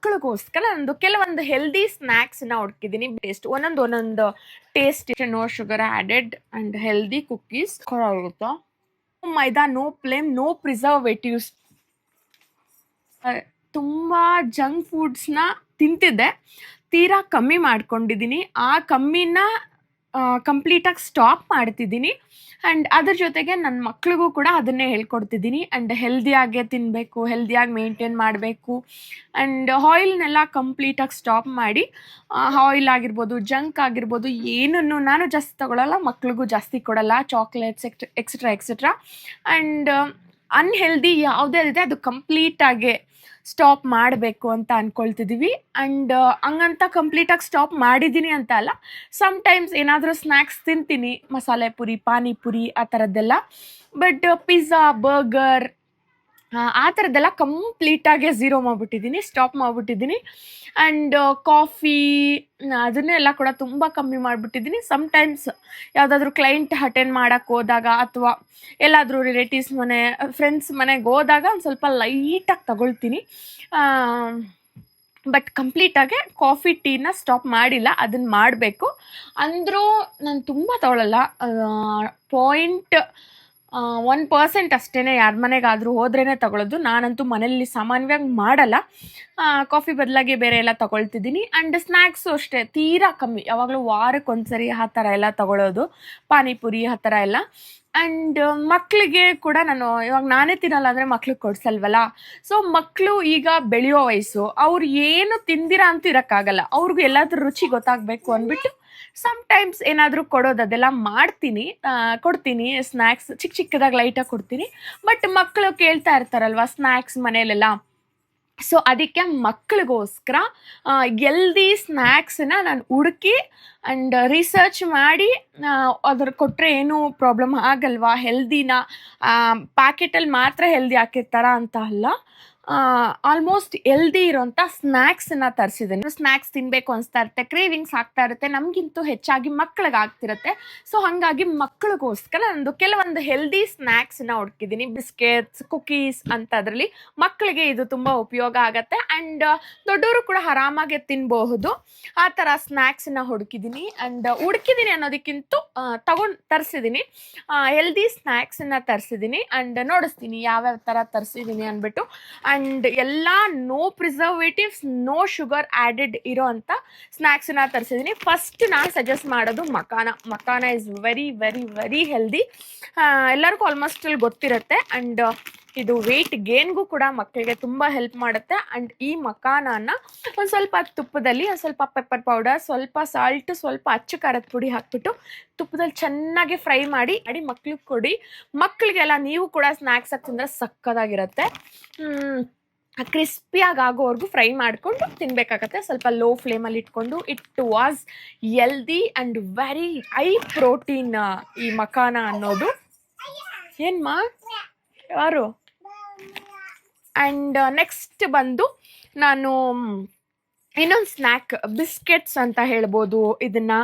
ಮಕ್ಕಳಿಗೋಸ್ಕರ ನಂದು ಕೆಲವೊಂದು ಹೆಲ್ದಿ ಸ್ನ್ಯಾಕ್ಸ್ನ ಹುಡುಕಿದ್ದೀನಿ. ಒಂದೊಂದು taste, no sugar added and healthy cookies ಕೊಡುತ್ತಾ. Maida, no flame, no preservatives. ತುಂಬ ಜಂಕ್ ಫುಡ್ಸ್ನ ತಿಂತಿದ್ದೆ, ತೀರಾ ಕಮ್ಮಿ ಮಾಡ್ಕೊಂಡಿದ್ದೀನಿ. ಆ ಕಮ್ಮಿನ ಕಂಪ್ಲೀಟಾಗಿ ಸ್ಟಾಪ್ ಮಾಡ್ತಿದ್ದೀನಿ. ಆ್ಯಂಡ್ ಅದ್ರ ಜೊತೆಗೆ ನನ್ನ ಮಕ್ಳಿಗೂ ಕೂಡ ಅದನ್ನೇ ಹೇಳ್ಕೊಡ್ತಿದ್ದೀನಿ. ಆ್ಯಂಡ್ ಹೆಲ್ದಿಯಾಗೆ ತಿನ್ನಬೇಕು, ಹೆಲ್ದಿಯಾಗಿ ಮೇಂಟೈನ್ ಮಾಡಬೇಕು. ಆ್ಯಂಡ್ ಆಯಿಲ್ನೆಲ್ಲ ಕಂಪ್ಲೀಟಾಗಿ ಸ್ಟಾಪ್ ಮಾಡಿ, ಆಯಿಲ್ ಆಗಿರ್ಬೋದು, ಜಂಕ್ ಆಗಿರ್ಬೋದು, ಏನನ್ನು ನಾನು ಜಾಸ್ತಿ ತಗೊಳ್ಳಲ್ಲ, ಮಕ್ಳಿಗೂ ಜಾಸ್ತಿ ಕೊಡಲ್ಲ. Chocolates etcetera. ಆ್ಯಂಡ್ ಅನ್ಹೆಲ್ದಿ ಯಾವುದೇ ಇದೆ ಅದು ಕಂಪ್ಲೀಟಾಗೆ ಸ್ಟಾಪ್ ಮಾಡಬೇಕು ಅಂತ ಅಂದ್ಕೊಳ್ತಿದ್ದೀವಿ. ಆ್ಯಂಡ್ ಹಂಗಂತ ಕಂಪ್ಲೀಟಾಗಿ ಸ್ಟಾಪ್ ಮಾಡಿದ್ದೀನಿ ಅಂತ ಅಲ್ಲ, ಸಮ್ಟೈಮ್ಸ್ ಏನಾದರೂ ಸ್ನ್ಯಾಕ್ಸ್ ತಿಂತೀನಿ, ಮಸಾಲೆ ಪುರಿ, ಪಾನಿಪುರಿ ಆ ಥರದ್ದೆಲ್ಲ. ಬಟ್ ಪಿಜ್ಜಾ, ಬರ್ಗರ್ ಆ ಥರದ್ದೆಲ್ಲ ಕಂಪ್ಲೀಟಾಗೆ ಝೀರೋ ಮಾಡಿಬಿಟ್ಟಿದ್ದೀನಿ, ಸ್ಟಾಪ್ ಮಾಡಿಬಿಟ್ಟಿದ್ದೀನಿ. ಆ್ಯಂಡ್ ಕಾಫಿ ಅದನ್ನೆಲ್ಲ ಕೂಡ ತುಂಬ ಕಮ್ಮಿ ಮಾಡಿಬಿಟ್ಟಿದ್ದೀನಿ. ಸಮ್ಟೈಮ್ಸ್ ಯಾವುದಾದ್ರೂ ಕ್ಲೈಂಟ್ ಅಟೆಂಡ್ ಮಾಡೋಕ್ಕೆ ಹೋದಾಗ ಅಥವಾ ಎಲ್ಲಾದರೂ ರಿಲೇಟಿವ್ಸ್ ಮನೆ, ಫ್ರೆಂಡ್ಸ್ ಮನೆಗೆ ಹೋದಾಗ ಒಂದು ಸ್ವಲ್ಪ ಲೈಟಾಗಿ ತಗೊಳ್ತೀನಿ. ಬಟ್ ಕಂಪ್ಲೀಟಾಗೆ ಕಾಫಿ ಟೀನ ಸ್ಟಾಪ್ ಮಾಡಿಲ್ಲ, ಅದನ್ನು ಮಾಡಬೇಕು. ಅಂದರೂ ನಾನು ತುಂಬ ತಗೊಳ್ಳಲ್ಲ, 1% ಅಷ್ಟೇ. ಯಾರ ಮನೆಗಾದರೂ ಹೋದ್ರೇ ತಗೊಳ್ಳೋದು. ನಾನಂತೂ ಮನೇಲಿ ಸಾಮಾನ್ಯವಾಗಿ ಮಾಡಲ್ಲ. ಕಾಫಿ ಬದಲಾಗಿ ಬೇರೆ ಎಲ್ಲ ತಗೊಳ್ತಿದ್ದೀನಿ. ಆ್ಯಂಡ್ ಸ್ನ್ಯಾಕ್ಸು ಅಷ್ಟೇ, ತೀರಾ ಕಮ್ಮಿ, ಯಾವಾಗಲೂ ವಾರಕ್ಕೊಂದ್ಸರಿ ಆ ಥರ ಎಲ್ಲ ತಗೊಳ್ಳೋದು, ಪಾನಿಪುರಿ ಆ ಥರ ಎಲ್ಲ. ಆ್ಯಂಡ್ ಮಕ್ಕಳಿಗೆ ಕೂಡ ನಾನು ಇವಾಗ ನಾನೇ ತಿನ್ನಲ್ಲ ಅಂದರೆ ಮಕ್ಳಿಗೆ ಕೊಡಿಸಲ್ವಲ್ಲ. ಸೊ ಮಕ್ಕಳು ಈಗ ಬೆಳೆಯೋ ವಯಸ್ಸು, ಅವ್ರು ಏನು ತಿಂದಿರ ಅಂತೂ ಇರೋಕ್ಕಾಗಲ್ಲ. ಅವ್ರಿಗೂ ಎಲ್ಲಾದ್ರೂ ರುಚಿ ಗೊತ್ತಾಗಬೇಕು ಅಂದ್ಬಿಟ್ಟು ಸಮ್ಟೈಮ್ಸ್ ಏನಾದರೂ ಕೊಡೋದು ಅದೆಲ್ಲ ಕೊಡ್ತೀನಿ. ಸ್ನ್ಯಾಕ್ಸ್ ಚಿಕ್ಕದಾಗಿ ಲೈಟಾಗಿ ಕೊಡ್ತೀನಿ. ಬಟ್ ಮಕ್ಕಳು ಕೇಳ್ತಾ ಇರ್ತಾರಲ್ವ ಸ್ನ್ಯಾಕ್ಸ್ ಮನೇಲೆಲ್ಲ. ಸೊ ಅದಕ್ಕೆ ಮಕ್ಕಳಿಗೋಸ್ಕರ ಹೆಲ್ದಿ ಸ್ನ್ಯಾಕ್ಸನ್ನ ನಾನು ಹುಡುಕಿ ಆ್ಯಂಡ್ ರಿಸರ್ಚ್ ಮಾಡಿ ಅದ್ರ ಕೊಟ್ಟರೆ ಏನೂ ಪ್ರಾಬ್ಲಮ್ ಆಗಲ್ವಾ, ಹೆಲ್ದಿನ ಪ್ಯಾಕೆಟಲ್ಲಿ ಮಾತ್ರ ಹೆಲ್ದಿ ಹಾಕಿರ್ತಾರ ಅಂತ ಅಲ್ಲ, ಆಲ್ಮೋಸ್ಟ್ ಹೆಲ್ದಿ ಇರೋಂಥ ಸ್ನ್ಯಾಕ್ಸನ್ನ ತರಿಸಿದ್ದೀನಿ. ಸ್ನ್ಯಾಕ್ಸ್ ತಿನ್ನಬೇಕು ಅನಿಸ್ತಾ ಇರುತ್ತೆ, ಕ್ರೇವಿಂಗ್ಸ್ ಆಗ್ತಾ ಇರುತ್ತೆ, ನಮಗಿಂತೂ ಹೆಚ್ಚಾಗಿ ಮಕ್ಕಳಿಗೆ ಆಗ್ತಿರುತ್ತೆ. ಸೊ ಹಾಗಾಗಿ ಮಕ್ಕಳಿಗೋಸ್ಕರ ನಂದು ಕೆಲವೊಂದು ಹೆಲ್ದಿ ಸ್ನ್ಯಾಕ್ಸನ್ನ ಹುಡುಕಿದ್ದೀನಿ. ಬಿಸ್ಕೆಟ್ಸ್, ಕುಕೀಸ್ ಅಂಥದ್ರಲ್ಲಿ ಮಕ್ಕಳಿಗೆ ಇದು ತುಂಬ ಉಪಯೋಗ ಆಗುತ್ತೆ. ಆ್ಯಂಡ್ ದೊಡ್ಡವರು ಕೂಡ ಆರಾಮಾಗಿ ತಿನ್ನಬಹುದು, ಆ ಥರ ಸ್ನ್ಯಾಕ್ಸನ್ನ ಹುಡುಕಿದ್ದೀನಿ ಅನ್ನೋದಕ್ಕಿಂತ ತರಿಸಿದ್ದೀನಿ. ಹೆಲ್ದಿ ಸ್ನ್ಯಾಕ್ಸನ್ನ ತರಿಸಿದ್ದೀನಿ ಆ್ಯಂಡ್ ನೋಡಿಸ್ತೀನಿ ಯಾವ್ಯಾವ ಥರ ತರಿಸಿದ್ದೀನಿ ಅಂದ್ಬಿಟ್ಟು. ಆ್ಯಂಡ್ ಎಲ್ಲ no preservatives, no sugar added ಇರೋ ಅಂಥ ಸ್ನ್ಯಾಕ್ಸನ್ನ ತರಿಸಿದ್ದೀನಿ. ಫಸ್ಟ್ ನಾನು ಸಜೆಸ್ಟ್ ಮಾಡೋದು makhana is very very very healthy. ಎಲ್ಲರಿಗೂ ಆಲ್ಮೋಸ್ಟ್ ಗೊತ್ತಿರುತ್ತೆ. ಆ್ಯಂಡ್ ಇದು ವೆಯ್ಟ್ ಗೇನ್ಗೂ ಕೂಡ ಮಕ್ಕಳಿಗೆ ತುಂಬ ಹೆಲ್ಪ್ ಮಾಡುತ್ತೆ. ಆ್ಯಂಡ್ ಈ ಮಕಾನನ ಒಂದು ಸ್ವಲ್ಪ ತುಪ್ಪದಲ್ಲಿ, ಒಂದು ಸ್ವಲ್ಪ ಪೆಪ್ಪರ್ ಪೌಡರ್, ಸ್ವಲ್ಪ ಸಾಲ್ಟು, ಸ್ವಲ್ಪ ಅಚ್ಚ ಖಾರದ ಪುಡಿ ಹಾಕ್ಬಿಟ್ಟು ತುಪ್ಪದಲ್ಲಿ ಚೆನ್ನಾಗಿ ಫ್ರೈ ಮಾಡಿ ಮಕ್ಳಿಗೆ ಕೊಡಿ. ಮಕ್ಕಳಿಗೆಲ್ಲ ನೀವು ಕೂಡ ಸ್ನ್ಯಾಕ್ಸ್ ಆಗಿ ತಿಂದರೆ ಸಕ್ಕದಾಗಿರುತ್ತೆ. ಕ್ರಿಸ್ಪಿಯಾಗಿ ಆಗೋವರೆಗೂ ಫ್ರೈ ಮಾಡಿಕೊಂಡು ತಿನ್ನಬೇಕಾಗತ್ತೆ, ಸ್ವಲ್ಪ ಲೋ ಫ್ಲೇಮಲ್ಲಿ ಇಟ್ಕೊಂಡು. It was healthy and very high protein ಈ ಮಕಾನ ಅನ್ನೋದು. ಏನ್ಮಾ ಯಾರು? ಆ್ಯಂಡ್ ನೆಕ್ಸ್ಟ್ ಬಂದು ನಾನು ಇನ್ನೊಂದು ಸ್ನ್ಯಾಕ್, ಬಿಸ್ಕೆಟ್ಸ್ ಅಂತ ಹೇಳ್ಬೋದು ಇದನ್ನು.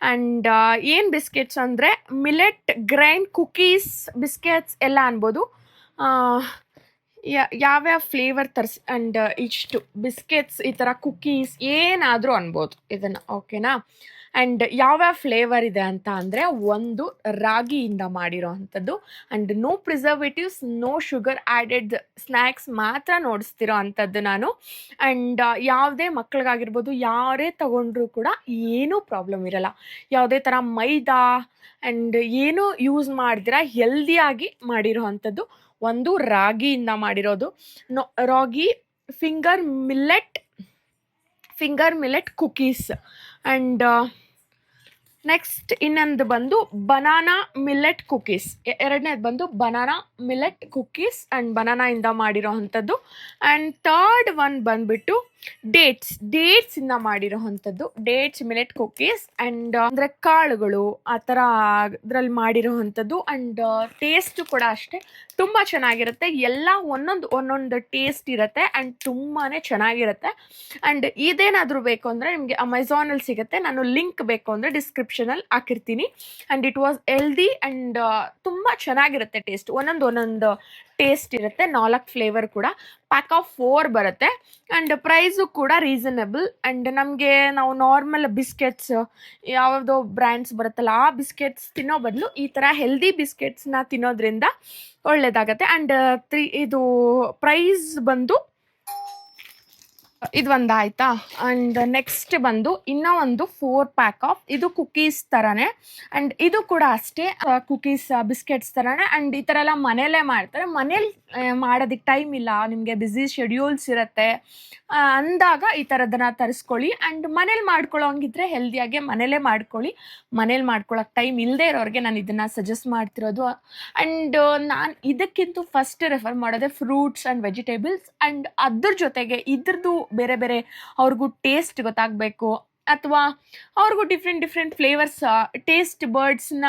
ಆ್ಯಂಡ್ ಏನು ಬಿಸ್ಕೆಟ್ಸ್ ಅಂದರೆ ಮಿಲೆಟ್ ಗ್ರೈನ್ ಕುಕೀಸ್ ಬಿಸ್ಕೆಟ್ಸ್ ಎಲ್ಲ ಅನ್ಬೋದು. ಯಾವ್ಯಾವ ಫ್ಲೇವರ್ ಆ್ಯಂಡ್ ಇಷ್ಟು ಬಿಸ್ಕೆಟ್ಸ್, ಈ ಥರ ಕುಕೀಸ್ ಏನಾದರೂ ಅನ್ಬೋದು ಇದನ್ನು, ಓಕೆನಾ? ಆ್ಯಂಡ್ ಯಾವ್ಯಾವ ಫ್ಲೇವರ್ ಇದೆ ಅಂತ ಅಂದರೆ, ಒಂದು ರಾಗಿಯಿಂದ ಮಾಡಿರೋ ಅಂಥದ್ದು. And no preservatives, no sugar added snacks ಮಾತ್ರ ನೋಡಿಸ್ತಿರೋ ಅಂಥದ್ದು ನಾನು. ಆ್ಯಂಡ್ ಯಾವುದೇ ಮಕ್ಳಿಗಾಗಿರ್ಬೋದು, ಯಾರೇ ತಗೊಂಡ್ರೂ ಕೂಡ ಏನೂ ಪ್ರಾಬ್ಲಮ್ ಇರಲ್ಲ. ಯಾವುದೇ ಥರ ಮೈದಾ ಆ್ಯಂಡ್ ಏನೂ ಯೂಸ್ ಮಾಡ್ದಿರ ಹೆಲ್ದಿಯಾಗಿ ಮಾಡಿರೋ ಅಂಥದ್ದು. ಒಂದು ರಾಗಿಯಿಂದ ಮಾಡಿರೋದು, ragi finger millet cookies. And next ಇನ್ನೊಂದು ಬಂದು ಬನಾನಾ ಮಿಲ್ಲೆಟ್ ಕುಕೀಸ್. ಎರಡನೇದು ಬಂದು ಬನಾನಾ ಮಿಲ್ಲೆಟ್ ಕುಕೀಸ್ ಆ್ಯಂಡ್ ಬನಾನಾಯಿಂದ ಮಾಡಿರೋ ಅಂಥದ್ದು. ಆ್ಯಂಡ್ ಥರ್ಡ್ ಒನ್ ಬಂದುಬಿಟ್ಟು ಡೇಟ್ಸಿಂದ ಮಾಡಿರೋ ಅಂಥದ್ದು, ಡೇಟ್ಸ್ ಮಿಲೆಟ್ ಕುಕೀಸ್. ಆ್ಯಂಡ್ ಅಂದರೆ ಕಾಳುಗಳು ಆ ಥರ ಅದರಲ್ಲಿ ಮಾಡಿರೋ ಅಂಥದ್ದು. ಆ್ಯಂಡ್ ಟೇಸ್ಟು ಕೂಡ ಅಷ್ಟೇ ತುಂಬ ಚೆನ್ನಾಗಿರುತ್ತೆ. ಎಲ್ಲ ಒಂದೊಂದು ಟೇಸ್ಟ್ ಇರುತ್ತೆ ಆ್ಯಂಡ್ ತುಂಬಾ ಚೆನ್ನಾಗಿರುತ್ತೆ. ಆ್ಯಂಡ್ ಇದೇನಾದರೂ ಬೇಕು ಅಂದರೆ ನಿಮಗೆ ಅಮೆಝಾನಲ್ಲಿ ಸಿಗುತ್ತೆ, ನಾನು ಲಿಂಕ್ ಬೇಕು ಅಂದರೆ ಡಿಸ್ಕ್ರಿಪ್ಷನಲ್ಲಿ ಹಾಕಿರ್ತೀನಿ. And it was healthy and ತುಂಬ ಚೆನ್ನಾಗಿರುತ್ತೆ ಟೇಸ್ಟ್. ಒಂದೊಂದು ಟೇಸ್ಟ್ ಇರುತ್ತೆ. 4 ಫ್ಲೇವರ್ ಕೂಡ ಪ್ಯಾಕ್ ಆಫ್ 4 ಬರುತ್ತೆ. ಆ್ಯಂಡ್ ಪ್ರೈಸು ಕೂಡ ರೀಸನಬಲ್. ಆ್ಯಂಡ್ ನಮಗೆ ನಾವು ನಾರ್ಮಲ್ ಬಿಸ್ಕೆಟ್ಸ್ ಯಾವುದೋ ಬ್ರ್ಯಾಂಡ್ಸ್ ಬರುತ್ತಲ್ಲ ಆ ಬಿಸ್ಕೆಟ್ಸ್ ತಿನ್ನೋ ಬದಲು ಈ ಥರ ಹೆಲ್ದಿ ಬಿಸ್ಕೆಟ್ಸ್ನ ತಿನ್ನೋದ್ರಿಂದ ಒಳ್ಳೇದಾಗತ್ತೆ. ಆ್ಯಂಡ್ ಇದು ಪ್ರೈಸ್ ಬಂದು ಇದು ಒಂದು ಆಯ್ತಾ. ಆ್ಯಂಡ್ ನೆಕ್ಸ್ಟ್ ಬಂದು ಇನ್ನೂ ಒಂದು 4 ಪ್ಯಾಕ್ ಆಫ್ ಇದು ಕುಕೀಸ್ ಥರನೇ. ಆ್ಯಂಡ್ ಇದು ಕೂಡ ಅಷ್ಟೇ ಕುಕೀಸ್ ಬಿಸ್ಕೆಟ್ಸ್ ಥರನೇ. ಆ್ಯಂಡ್ ಈ ಥರ ಎಲ್ಲ ಮನೇಲೇ ಮಾಡ್ತಾರೆ. ಮನೇಲಿ ಮಾಡೋದಕ್ಕೆ ಟೈಮ್ ಇಲ್ಲ, ನಿಮಗೆ ಬ್ಯುಸಿ ಶೆಡ್ಯೂಲ್ಸ್ ಇರುತ್ತೆ ಅಂದಾಗ ಈ ಥರದನ್ನ ತರಿಸ್ಕೊಳ್ಳಿ. ಆ್ಯಂಡ್ ಮನೇಲಿ ಮಾಡ್ಕೊಳ್ಳೋಂಗಿದ್ರೆ ಹೆಲ್ದಿಯಾಗೆ ಮನೇಲೇ ಮಾಡ್ಕೊಳ್ಳಿ. ಮನೇಲಿ ಮಾಡ್ಕೊಳ್ಳೋಕೆ ಟೈಮ್ ಇಲ್ಲದೆ ಇರೋರಿಗೆ ನಾನು ಇದನ್ನು ಸಜೆಸ್ಟ್ ಮಾಡ್ತಿರೋದು. ಆ್ಯಂಡ್ ನಾನು ಇದಕ್ಕಿಂತ ಫಸ್ಟ್ ರೆಫರ್ ಮಾಡೋದೇ ಫ್ರೂಟ್ಸ್ ಆ್ಯಂಡ್ ವೆಜಿಟೇಬಲ್ಸ್. ಆ್ಯಂಡ್ ಅದ್ರ ಜೊತೆಗೆ ಇದ್ರದ್ದು ಬೇರೆ ಬೇರೆ ಅವ್ರಿಗೂ ಟೇಸ್ಟ್ ಗೊತ್ತಾಗಬೇಕು, ಅಥವಾ ಅವ್ರಿಗೂ ಡಿಫ್ರೆಂಟ್ ಫ್ಲೇವರ್ಸ್ ಟೇಸ್ಟ್ ಬರ್ಡ್ಸ್ನ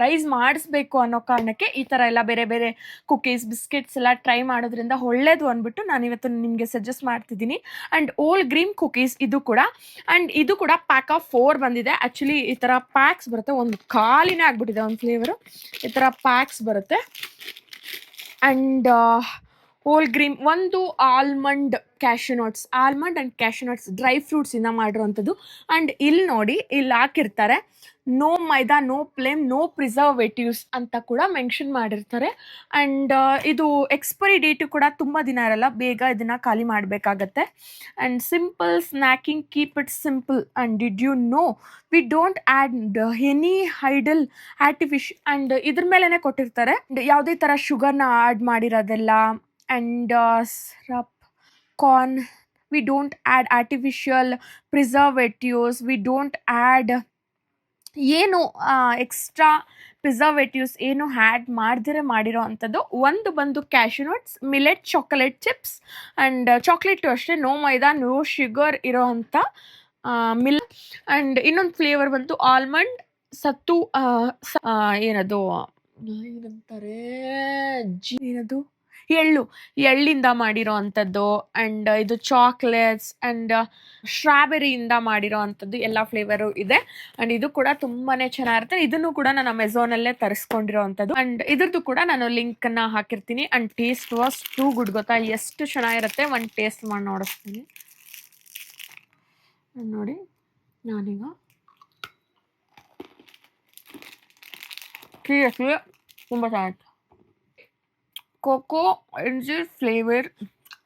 ರೈಸ್ ಮಾಡಿಸ್ಬೇಕು ಅನ್ನೋ ಕಾರಣಕ್ಕೆ ಈ ಥರ ಎಲ್ಲ ಬೇರೆ ಬೇರೆ ಕುಕೀಸ್ ಬಿಸ್ಕೆಟ್ಸ್ ಎಲ್ಲ ಟ್ರೈ ಮಾಡೋದ್ರಿಂದ ಒಳ್ಳೇದು ಅಂದ್ಬಿಟ್ಟು ನಾನು ಇವತ್ತು ನಿಮಗೆ ಸಜೆಸ್ಟ್ ಮಾಡ್ತಿದ್ದೀನಿ. ಆ್ಯಂಡ್ ಓಲ್ ಗ್ರೀನ್ ಕುಕೀಸ್ ಇದು ಕೂಡ. ಆ್ಯಂಡ್ ಇದು ಕೂಡ ಪ್ಯಾಕ್ ಆಫ್ 4 ಬಂದಿದೆ. ಆ್ಯಕ್ಚುಲಿ ಈ ಥರ ಪ್ಯಾಕ್ಸ್ ಬರುತ್ತೆ, ಒಂದು ಖಾಲಿನೇ ಆಗ್ಬಿಟ್ಟಿದೆ ಒಂದು ಫ್ಲೇವರು. ಈ ಥರ ಪ್ಯಾಕ್ಸ್ ಬರುತ್ತೆ. ಆ್ಯಂಡ್ ಹೋಲ್ ಗ್ರೀನ್ ಒಂದು almond cashew nuts, almond and cashew nuts dry ಫ್ರೂಟ್ಸಿಂದ ಮಾಡಿರೋವಂಥದ್ದು. ಆ್ಯಂಡ್ ಇಲ್ಲಿ ನೋಡಿ, ಇಲ್ಲಿ ಹಾಕಿರ್ತಾರೆ no maida, no flame, no preservatives ಅಂತ ಕೂಡ ಮೆನ್ಷನ್ ಮಾಡಿರ್ತಾರೆ. ಆ್ಯಂಡ್ ಇದು ಎಕ್ಸ್ಪೈರಿ ಡೇಟು ಕೂಡ ತುಂಬ ದಿನ ಇರಲ್ಲ, ಬೇಗ ಇದನ್ನು ಖಾಲಿ ಮಾಡಬೇಕಾಗತ್ತೆ. And simple snacking, keep it simple. And did you know we don't add any hidden artificial. And ಇದ್ರ ಮೇಲೇ ಕೊಟ್ಟಿರ್ತಾರೆ ಯಾವುದೇ ಥರ ಶುಗರ್ನ ಆ್ಯಡ್ ಮಾಡಿರೋದೆಲ್ಲ. And syrup, corn, we don't add artificial preservatives, we don't add ಏನು ಎಕ್ಸ್ಟ್ರಾ ಪ್ರಿಸರ್ವೇಟಿವ್ಸ್ ಏನು add ಮಾಡ್ದಿರೆ ಮಾಡಿರೋ ಅಂಥದ್ದು. ಒಂದು ಬಂದು cashew nuts, millet chocolate chips. And chocolate ಅಷ್ಟೇ ನೋ ಮೈದಾ, ನೋ ಶುಗರ್ ಇರೋ ಅಂಥ ಆ್ಯಂಡ್ ಇನ್ನೊಂದು ಫ್ಲೇವರ್ ಬಂತು ಆಲ್ಮಂಡ್, ಸತ್ತು ಏನದು ಏನಂತಾರೆ ಏನದು ಎಳ್ಳಿಂದ ಮಾಡಿರೋ ಅಂಥದ್ದು. ಆ್ಯಂಡ್ ಇದು ಚಾಕ್ಲೇಟ್ಸ್ ಆ್ಯಂಡ್ ಸ್ಟ್ರಾಬೆರಿಯಿಂದ ಮಾಡಿರೋ ಅಂಥದ್ದು ಎಲ್ಲ ಫ್ಲೇವರು ಇದೆ. ಆ್ಯಂಡ್ ಇದು ಕೂಡ ತುಂಬಾ ಚೆನ್ನಾಗಿರುತ್ತೆ. ಇದನ್ನು ಕೂಡ ನಾನು ಅಮೆಝಾನಲ್ಲೇ ತರಿಸ್ಕೊಂಡಿರೋ ಅಂಥದ್ದು. ಆ್ಯಂಡ್ ಇದ್ರದ್ದು ಕೂಡ ನಾನು ಲಿಂಕನ್ನು ಹಾಕಿರ್ತೀನಿ. And taste was too good, ಗೊತ್ತಾ ಎಷ್ಟು ಚೆನ್ನಾಗಿರುತ್ತೆ. ಒಂದು ಟೇಸ್ಟ್ ಮಾಡಿ ನೋಡಿಸ್ತೀನಿ ನೋಡಿ. ನಾನೀಗ ಸೀರಿಯಸ್ಲಿ ತುಂಬ ಚೆನ್ನಾಗಿತ್ತು. Cocoa ಇಂಜಿರ್ flavour.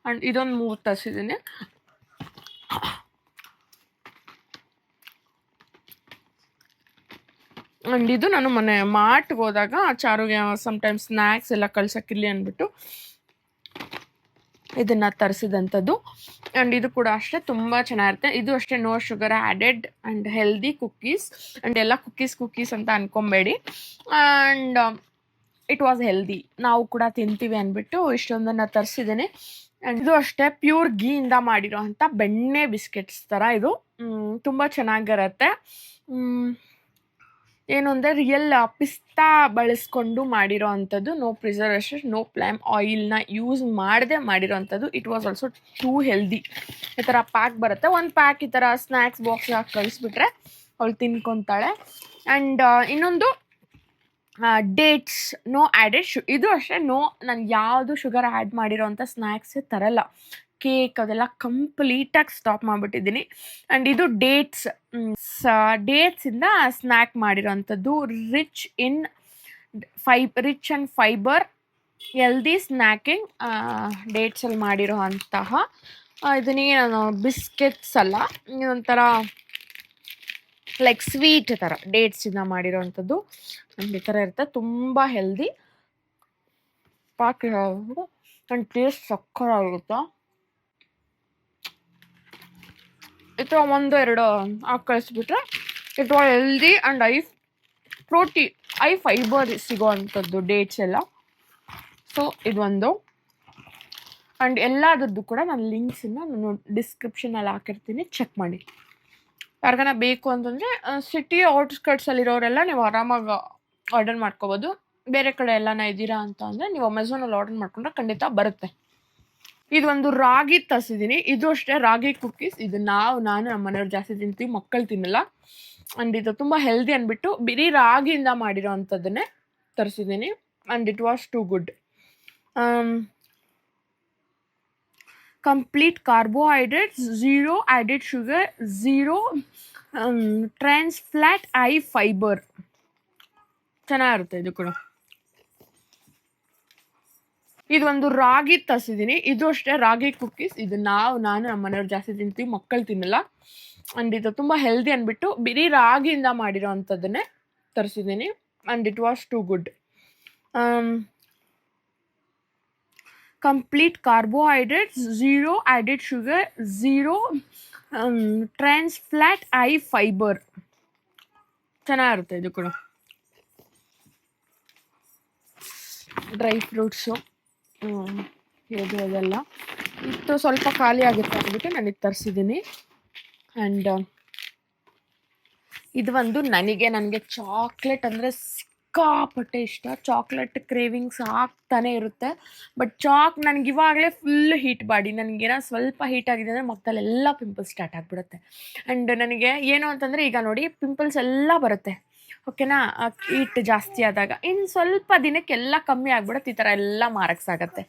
ಆ್ಯಂಡ್ ಇದೊಂದು 3 ತರಿಸಿದ್ದೀನಿ. ಆ್ಯಂಡ್ ಇದು ನಾನು ಮೊನ್ನೆ ಮಾರ್ಟ್ಗೆ ಹೋದಾಗ ಚಾರುಗೆ ಸಮ್ಟೈಮ್ಸ್ ಸ್ನ್ಯಾಕ್ಸ್ ಎಲ್ಲ ಕಳ್ಸೋಕ್ಕಿರಲಿ ಅಂದ್ಬಿಟ್ಟು ಇದನ್ನು ತರಿಸಿದಂಥದ್ದು. ಆ್ಯಂಡ್ ಇದು ಕೂಡ ಅಷ್ಟೇ ತುಂಬ ಚೆನ್ನಾಗಿರುತ್ತೆ. ಇದು ಅಷ್ಟೇ no sugar added and healthy cookies. And ಎಲ್ಲ ಕುಕ್ಕೀಸ್ ಅಂತ ಅನ್ಕೊಬೇಡಿ. ಆ್ಯಂಡ್ ಇಟ್ ವಾಸ್ ಹೆಲ್ದಿ, ನಾವು ಕೂಡ ತಿಂತೀವಿ ಅಂದ್ಬಿಟ್ಟು ಇಷ್ಟೊಂದನ್ನು ತರಿಸಿದ್ದೀನಿ. ಆ್ಯಂಡ್ ಇದು ಅಷ್ಟೇ ಪ್ಯೂರ್ ಗೀಯಿಂದ ಮಾಡಿರೋ ಅಂಥ ಬೆಣ್ಣೆ ಬಿಸ್ಕೆಟ್ಸ್ ಥರ ಇದು ತುಂಬ ಚೆನ್ನಾಗಿರುತ್ತೆ. ಏನು ಅಂದರೆ ರಿಯಲ್ ಪಿಸ್ತಾ ಬಳಸ್ಕೊಂಡು ಮಾಡಿರೋ ಅಂಥದ್ದು, ನೋ ಪ್ರಿಸರ್ವೇಷನ್, ನೋ ಪ್ಲಾಮ್ ಆಯಿಲ್ನ ಯೂಸ್ ಮಾಡದೆ ಮಾಡಿರೋ ಅಂಥದ್ದು. It was also too healthy. ಈ ಥರ ಪ್ಯಾಕ್ ಬರುತ್ತೆ. ಒಂದು ಪ್ಯಾಕ್ ಈ ಥರ ಸ್ನ್ಯಾಕ್ಸ್ ಬಾಕ್ಸ್ ಹಾಕಿ ಕಳಿಸ್ಬಿಟ್ರೆ ಅವಳು ತಿನ್ಕೊತಾಳೆ. ಆ್ಯಂಡ್ ಇನ್ನೊಂದು ಡೇಟ್ಸ್ ನೋ ಆ್ಯಡೆಡ್ ಇದು ಅಷ್ಟೇ ನಾನು ಯಾವುದು ಶುಗರ್ ಆ್ಯಡ್ ಮಾಡಿರೋ ಅಂಥ ಸ್ನ್ಯಾಕ್ಸೇ ತರಲ್ಲ. ಕೇಕ್ ಅದೆಲ್ಲ ಕಂಪ್ಲೀಟಾಗಿ ಸ್ಟಾಪ್ ಮಾಡಿಬಿಟ್ಟಿದ್ದೀನಿ. ಆ್ಯಂಡ್ ಇದು ಡೇಟ್ಸಿಂದ ಸ್ನ್ಯಾಕ್ ಮಾಡಿರೋ ಅಂಥದ್ದು. Rich and fibre healthy snacking ಡೇಟ್ಸಲ್ಲಿ ಮಾಡಿರೋ ಅಂತಹ ಇದನ್ನೇ ನಾನು ಬಿಸ್ಕೆಟ್ಸ್ ಅಲ್ಲ, ಇದೊಂಥರ ಲೈಕ್ ಸ್ವೀಟ್ ಥರ ಡೇಟ್ಸಿಂದ ಮಾಡಿರೋ ಅಂಥದ್ದು. ಈ ಥರ ಇರುತ್ತೆ, ತುಂಬ ಹೆಲ್ದಿ. And taste ಸಕ್ಕತ್ತಾಗಿರುತ್ತೆ. ಈ ಥರ 1-2 ಹಾಕಿ ಕಳಿಸ್ಬಿಟ್ರೆ it was healthy and high fibre ಸಿಗೋ ಅಂಥದ್ದು ಡೇಟ್ಸ್ ಎಲ್ಲ. ಸೊ ಇದೊಂದು. ಆ್ಯಂಡ್ ಎಲ್ಲದದ್ದು ಕೂಡ ನಾನು ಲಿಂಕ್ಸನ್ನು ನಾನು ಡಿಸ್ಕ್ರಿಪ್ಷನಲ್ಲಿ ಹಾಕಿರ್ತೀನಿ, ಚೆಕ್ ಮಾಡಿ. ಯಾರಿಗಾನ ಬೇಕು ಅಂತಂದರೆ ಸಿಟಿ ಔಟ್ಸ್ಕರ್ಟ್ಸಲ್ಲಿರೋರೆಲ್ಲ ನೀವು ಆರಾಮಾಗಿ ಆರ್ಡರ್ ಮಾಡ್ಕೋಬೋದು. ಬೇರೆ ಕಡೆ ಎಲ್ಲನ ಇದ್ದೀರಾ ಅಂತ ಅಂದರೆ ನೀವು ಅಮೆಝಾನಲ್ಲಿ ಆರ್ಡರ್ ಮಾಡ್ಕೊಂಡ್ರೆ ಖಂಡಿತ ಬರುತ್ತೆ. ಇದೊಂದು ರಾಗಿ ತರಿಸಿದ್ದೀನಿ. ಇದು ಅಷ್ಟೇ ರಾಗಿ ಕುಕ್ಕೀಸ್. ಇದು ನಾನು ನಮ್ಮ ಮನೆಯವ್ರು ಜಾಸ್ತಿ ತಿಂತೀವಿ, ಮಕ್ಕಳು ತಿನ್ನಲ್ಲ. ಆ್ಯಂಡ್ ಇದು ತುಂಬ ಹೆಲ್ದಿ ಅಂದ್ಬಿಟ್ಟು ಬರೀ ರಾಗಿಯಿಂದ ಮಾಡಿರೋ ಅಂಥದ್ದನ್ನೇ ತರಿಸಿದ್ದೀನಿ. And it was too good. Complete carbohydrates, zero added sugar, zero trans flat high fibre. ಚೆನ್ನಾಗಿರುತ್ತೆ ಇದು ಕೂಡ. ಇದು ಒಂದು ರಾಗಿ ತರಿಸಿದ್ದೀನಿ. ಇದು ಅಷ್ಟೇ ರಾಗಿ ಕುಕ್ಕೀಸ್. ಇದು ನಾನು ನಮ್ಮ ಮನೆಯವ್ರು ಜಾಸ್ತಿ ತಿಂತೀವಿ, ಮಕ್ಕಳು ತಿನ್ನಲ್ಲ. ಆ್ಯಂಡ್ ಇದು ತುಂಬ ಹೆಲ್ದಿ ಅಂದ್ಬಿಟ್ಟು ಬರೀ ರಾಗಿಯಿಂದ ಮಾಡಿರೋ ಅಂಥದ್ದನ್ನೇ ತರಿಸಿದ್ದೀನಿ. And it was too good. Complete carbohydrates, zero added sugar, zero trans flat high fibre. ಚೆನ್ನಾಗಿರುತ್ತೆ ಇದು ಕೂಡ. ಡ್ರೈ ಫ್ರೂಟ್ಸು ಇದು ಅದೆಲ್ಲ ಇತ್ತು, ಸ್ವಲ್ಪ ಖಾಲಿ ಆಗುತ್ತೆ ಅಂದ್ಬಿಟ್ಟು ನನಗೆ ತರಿಸಿದ್ದೀನಿ. ಆ್ಯಂಡ್ ಇದು ಒಂದು ನನಗೆ ಚಾಕ್ಲೇಟ್ ಅಂದರೆ ಸಿಕ್ಕಾಪಟ್ಟೆ ಇಷ್ಟ. ಚಾಕ್ಲೇಟ್ ಕ್ರೇವಿಂಗ್ಸ್ ಆಗ್ತಾನೆ ಇರುತ್ತೆ. ಬಟ್ ನನಗೆ ಇವಾಗಲೇ ಫುಲ್ ಹೀಟ್ ಬಾಡಿ. ನನಗೇನೋ ಸ್ವಲ್ಪ ಹೀಟ್ ಆಗಿದೆ ಅಂದರೆ ಮೊತ್ತಲೆಲ್ಲ ಪಿಂಪಲ್ಸ್ ಸ್ಟಾರ್ಟ್ ಆಗಿಬಿಡುತ್ತೆ. ಆ್ಯಂಡ್ ನನಗೆ ಏನು ಅಂತಂದರೆ ಈಗ ನೋಡಿ ಪಿಂಪಲ್ಸ್ ಎಲ್ಲ ಬರುತ್ತೆ, ಓಕೆನಾ, ಹೀಟ್ ಜಾಸ್ತಿ ಆದಾಗ. ಇನ್ನು ಸ್ವಲ್ಪ ದಿನಕ್ಕೆಲ್ಲ ಕಮ್ಮಿ ಆಗ್ಬಿಡುತ್ತೆ, ಈ ಥರ ಎಲ್ಲ ಮಾರ್ಕ್ಸ್ ಆಗುತ್ತೆ.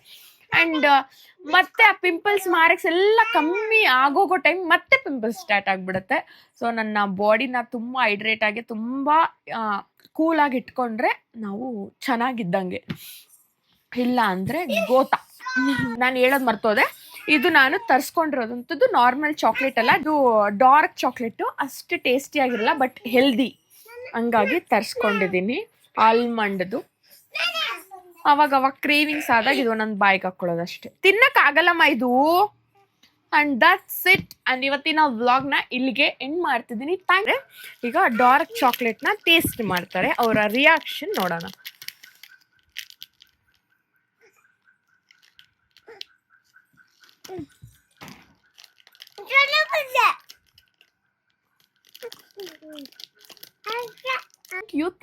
ಆ್ಯಂಡ್ ಮತ್ತೆ ಆ ಪಿಂಪಲ್ಸ್ ಮಾರ್ಕ್ಸ್ ಎಲ್ಲ ಕಮ್ಮಿ ಆಗೋಗೋ ಟೈಮ್ ಮತ್ತೆ ಪಿಂಪಲ್ಸ್ ಸ್ಟಾರ್ಟ್ ಆಗಿಬಿಡುತ್ತೆ. ಸೊ ನನ್ನ ಬಾಡಿನ ತುಂಬ ಹೈಡ್ರೇಟ್ ಆಗಿ ತುಂಬ ಕೂಲಾಗಿ ಇಟ್ಕೊಂಡ್ರೆ ನಾವು ಚೆನ್ನಾಗಿದ್ದಂಗೆ, ಇಲ್ಲ ಅಂದರೆ ಗೋತಾ. ನಾನು ಹೇಳೋದು ಮರ್ತೋದೆ, ಇದು ನಾನು ತರಿಸ್ಕೊಂಡಿರೋದಂಥದ್ದು ನಾರ್ಮಲ್ ಚಾಕ್ಲೇಟ್ ಅಲ್ಲ, ಇದು ಡಾರ್ಕ್ ಚಾಕ್ಲೇಟು. ಅಷ್ಟು ಟೇಸ್ಟಿಯಾಗಿರಲ್ಲ ಬಟ್ ಹೆಲ್ದಿ, ಹಂಗಾಗಿ ತರಿಸ್ಕೊಂಡಿದ್ದೀನಿ. ಆಲ್ಮಂಡ್ದು ಅವಾಗ ಕ್ರೇವಿಂಗ್ಸ್ ಆದಾಗ ಇದು ಒಂದೊಂದು ಬಾಯಿಗೆ ಹಾಕ್ಕೊಳ್ಳೋದು ಅಷ್ಟೇ, ತಿನ್ನಕ್ಕಾಗಲ್ಲಮ್ಮ ಇದು. And that's it. ಆ್ಯಂಡ್ ಇವತ್ತಿನ ವ್ಲಾಗ್ನ ಇಲ್ಲಿಗೆ ಎಂಡ್ ಮಾಡ್ತಿದ್ದೀನಿ. ಈಗ ಡಾರ್ಕ್ ಚಾಕ್ಲೇಟ್ನ ಟೇಸ್ಟ್ ಮಾಡ್ತಾರೆ, ಅವರ ರಿಯಾಕ್ಷನ್ ನೋಡೋಣ.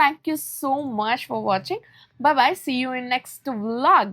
Thank you so much for watching. Bye bye. See you in next vlog.